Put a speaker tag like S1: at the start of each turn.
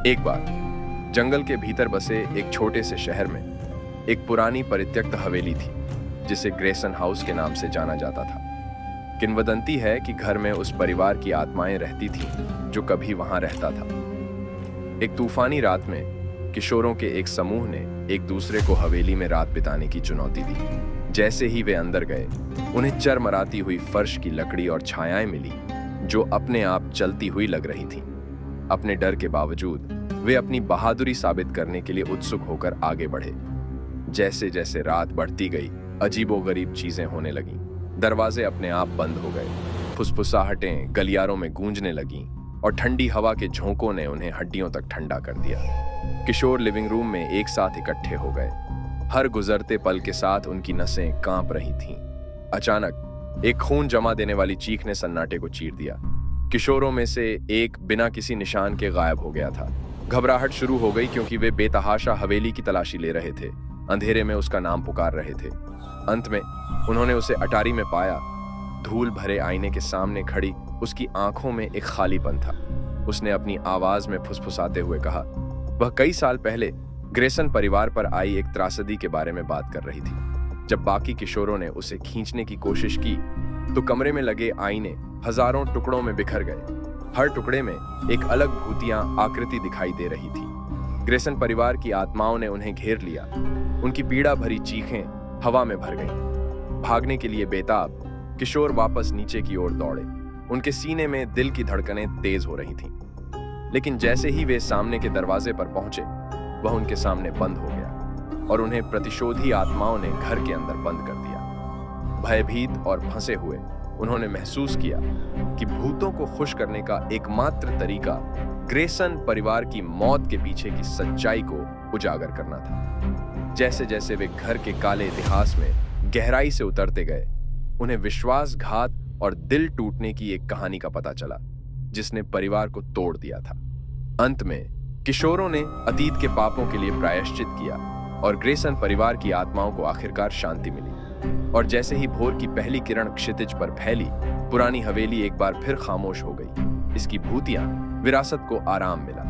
S1: एक बार जंगल के भीतर बसे एक छोटे से शहर में एक पुरानी परित्यक्त हवेली थी जिसे ग्रेसन हाउस के नाम से जाना जाता था। किंवदंती है कि घर में उस परिवार की आत्माएं रहती थीं जो कभी वहां रहता था। एक तूफानी रात में किशोरों के एक समूह ने एक दूसरे को हवेली में रात बिताने की चुनौती दी। जैसे ही वे अंदर गए, उन्हें चरमराती हुई फर्श की लकड़ी और छायाएं मिली जो अपने आप चलती हुई लग रही थीं। अपने डर के बावजूद वे अपनी बहादुरी साबित करने के लिए उत्सुक होकर आगे बढ़े। जैसे जैसे रात बढ़ती गई, अजीबोगरीब चीजें होने लगीं। दरवाजे अपने आप बंद हो गए, फुसफुसाहटें गलियारों में गूंजने लगीं और ठंडी हवा के झोंकों ने उन्हें हड्डियों तक ठंडा कर दिया। किशोर लिविंग रूम में एक साथ इकट्ठे हो गए। हर गुजरते पल के साथ उनकी नसें कांप रही थीं। अचानक एक खून जमा देने वाली चीख ने सन्नाटे को चीर दिया। किशोरों में से एक बिना किसी निशान के गायब हो गया था। घबराहट शुरू हो गई क्योंकि वे बेतहाशा हवेली की तलाशी ले रहे थे, अंधेरे में उसका नाम पुकार रहे थे। अंत में उन्होंने उसे अटारी में पाया। धूल भरे आईने के सामने खड़ी उसकी आंखों में एक खालीपन था। उसने अपनी आवाज में फुसफुसाते हुए कहा, वह कई साल पहले ग्रेसन परिवार पर आई एक त्रासदी के बारे में बात कर रही थी। जब बाकी किशोरों ने उसे खींचने की कोशिश की तो कमरे में लगे आईने हजारों टुकड़ों में बिखर गए। हर टुकड़े में एक अलग भूतिया आकृति दिखाई दे रही थी। ग्रेसन परिवार की आत्माओं ने उन्हें घेर लिया। उनकी पीड़ा भरी चीखें हवा में भर गईं। भागने के लिए बेताब किशोर वापस नीचे की ओर दौड़े। उनके सीने में दिल की धड़कनें तेज हो रही थीं। लेकिन जैसे ही वे सामने के दरवाजे पर पहुंचे, वह उनके सामने बंद हो गया और उन्हें प्रतिशोधी आत्माओं ने घर के अंदर बंद कर दिया। भयभीत और फंसे हुए उन्होंने महसूस किया कि भूतों को खुश करने का एकमात्र तरीका ग्रेसन परिवार की मौत के पीछे की सच्चाई को उजागर करना था। जैसे जैसे वे घर के काले इतिहास में गहराई से उतरते गए, उन्हें विश्वासघात और दिल टूटने की एक कहानी का पता चला जिसने परिवार को तोड़ दिया था। अंत में किशोरों ने अतीत के पापों के लिए प्रायश्चित किया और ग्रेसन परिवार की आत्माओं को आखिरकार शांति मिली। और जैसे ही भोर की पहली किरण क्षितिज पर फैली, पुरानी हवेली एक बार फिर खामोश हो गई। इसकी भूतियां विरासत को आराम मिला।